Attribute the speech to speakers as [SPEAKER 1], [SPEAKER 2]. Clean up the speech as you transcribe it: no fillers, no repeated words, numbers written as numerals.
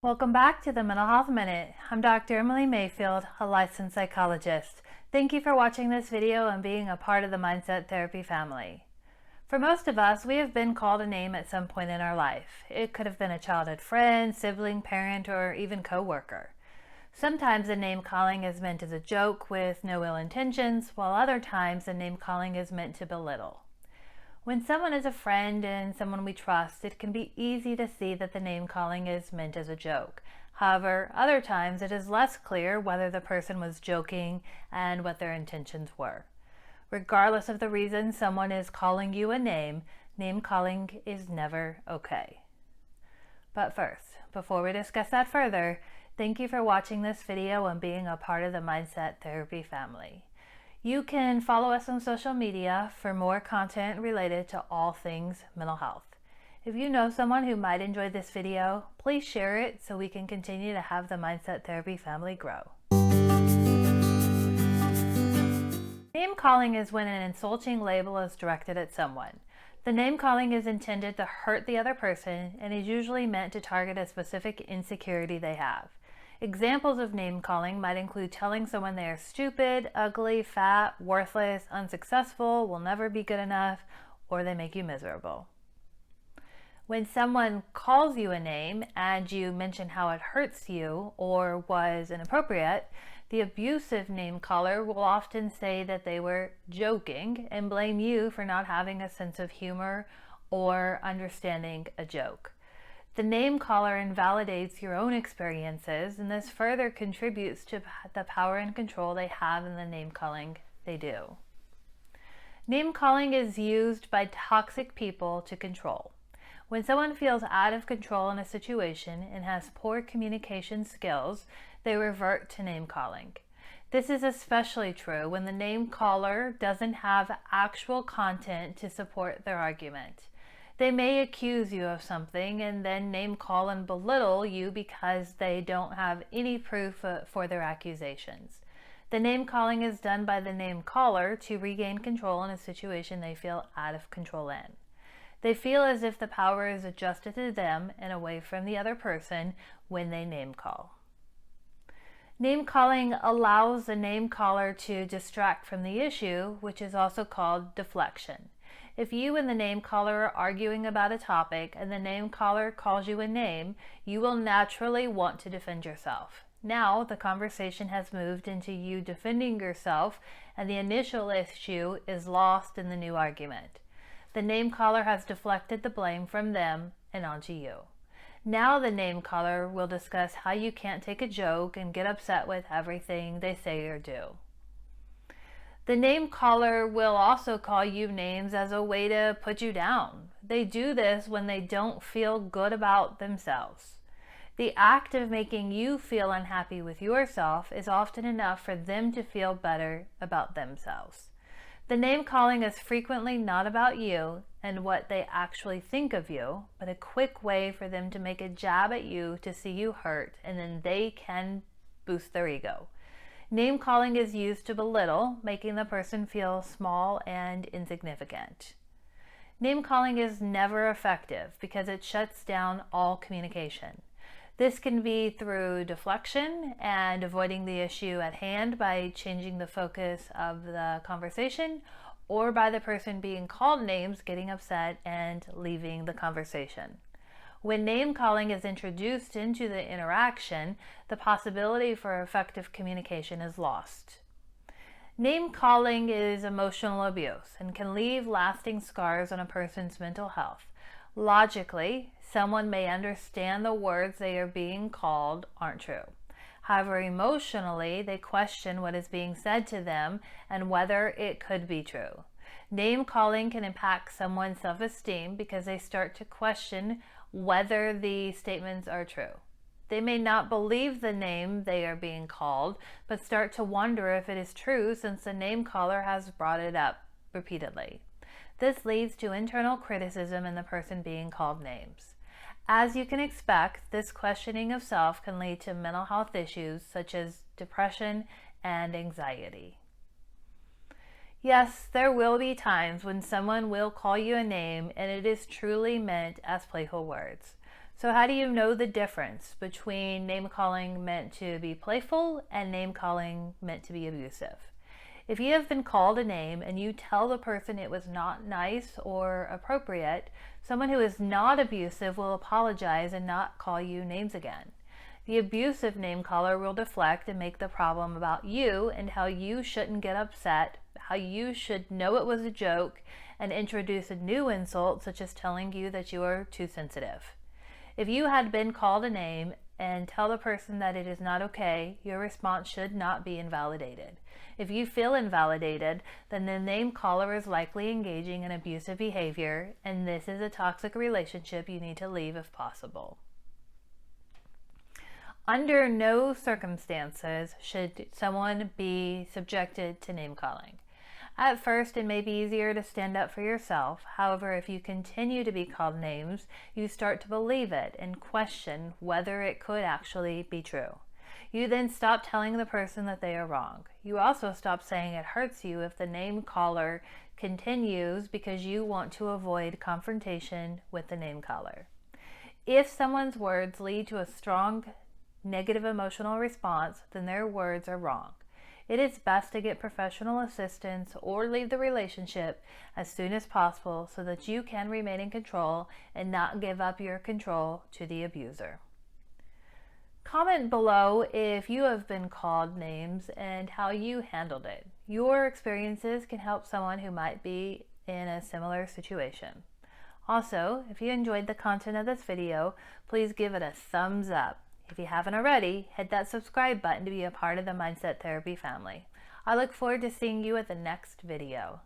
[SPEAKER 1] Welcome back to the Mental Health Minute. I'm Dr. Emily Mayfield, a licensed psychologist. Thank you for watching this video and being a part of the Mindset Therapy family. For most of us, we have been called a name at some point in our life. It could have been a childhood friend, sibling, parent, or even coworker. Sometimes the name calling is meant as a joke with no ill intentions, while other times the name calling is meant to belittle. When someone is a friend and someone we trust, it can be easy to see that the name calling is meant as a joke. However, other times it is less clear whether the person was joking and what their intentions were. Regardless of the reason someone is calling you a name calling is never okay. But first, before we discuss that further, thank you for watching this video and being a part of the Mindset Therapy family. You can follow us on social media for more content related to all things mental health. If you know someone who might enjoy this video, please share it so we can continue to have the Mindset Therapy family grow. Name calling is when an insulting label is directed at someone. The name calling is intended to hurt the other person and is usually meant to target a specific insecurity they have. Examples of name calling might include telling someone they are stupid, ugly, fat, worthless, unsuccessful, will never be good enough, or they make you miserable. When someone calls you a name and you mention how it hurts you or was inappropriate, the abusive name caller will often say that they were joking and blame you for not having a sense of humor or understanding a joke. The name caller invalidates your own experiences, and this further contributes to the power and control they have in the name calling they do. Name calling is used by toxic people to control. When someone feels out of control in a situation and has poor communication skills, they revert to name calling. This is especially true when the name caller doesn't have actual content to support their argument. They may accuse you of something and then name call and belittle you because they don't have any proof for their accusations. The name calling is done by the name caller to regain control in a situation they feel out of control in. They feel as if the power is adjusted to them and away from the other person when they name call. Name calling allows the name caller to distract from the issue, which is also called deflection. If you and the name caller are arguing about a topic and the name caller calls you a name, you will naturally want to defend yourself. Now the conversation has moved into you defending yourself and the initial issue is lost in the new argument. The name caller has deflected the blame from them and onto you. Now the name caller will discuss how you can't take a joke and get upset with everything they say or do. The name caller will also call you names as a way to put you down. They do this when they don't feel good about themselves. The act of making you feel unhappy with yourself is often enough for them to feel better about themselves. The name calling is frequently not about you and what they actually think of you, but a quick way for them to make a jab at you to see you hurt, and then they can boost their ego. Name calling is used to belittle, making the person feel small and insignificant. Name calling is never effective because it shuts down all communication. This can be through deflection and avoiding the issue at hand by changing the focus of the conversation, or by the person being called names getting upset and leaving the conversation. When name calling is introduced into the interaction, the possibility for effective communication is lost. Name calling is emotional abuse and can leave lasting scars on a person's mental health. Logically, someone may understand the words they are being called aren't true. However, emotionally, they question what is being said to them and whether it could be true. Name calling can impact someone's self-esteem because they start to question whether the statements are true. They may not believe the name they are being called, but start to wonder if it is true since the name caller has brought it up repeatedly. This leads to internal criticism in the person being called names. As you can expect, this questioning of self can lead to mental health issues such as depression and anxiety. Yes, there will be times when someone will call you a name and it is truly meant as playful words. So how do you know the difference between name calling meant to be playful and name calling meant to be abusive? If you have been called a name and you tell the person it was not nice or appropriate, someone who is not abusive will apologize and not call you names again. The abusive name caller will deflect and make the problem about you and how you shouldn't get upset, how you should know it was a joke, and introduce a new insult such as telling you that you are too sensitive. If you had been called a name and tell the person that it is not okay, your response should not be invalidated. If you feel invalidated, then the name caller is likely engaging in abusive behavior, and this is a toxic relationship you need to leave if possible. Under no circumstances should someone be subjected to name calling. At first, it may be easier to stand up for yourself. However, if you continue to be called names, you start to believe it and question whether it could actually be true. You then stop telling the person that they are wrong. You also stop saying it hurts you if the name caller continues because you want to avoid confrontation with the name caller. If someone's words lead to a strong negative emotional response, then their words are wrong. It is best to get professional assistance or leave the relationship as soon as possible so that you can remain in control and not give up your control to the abuser. Comment below if you have been called names and how you handled it. Your experiences can help someone who might be in a similar situation. Also, if you enjoyed the content of this video, please give it a thumbs up. If you haven't already, hit that subscribe button to be a part of the Mindset Therapy family. I look forward to seeing you at the next video.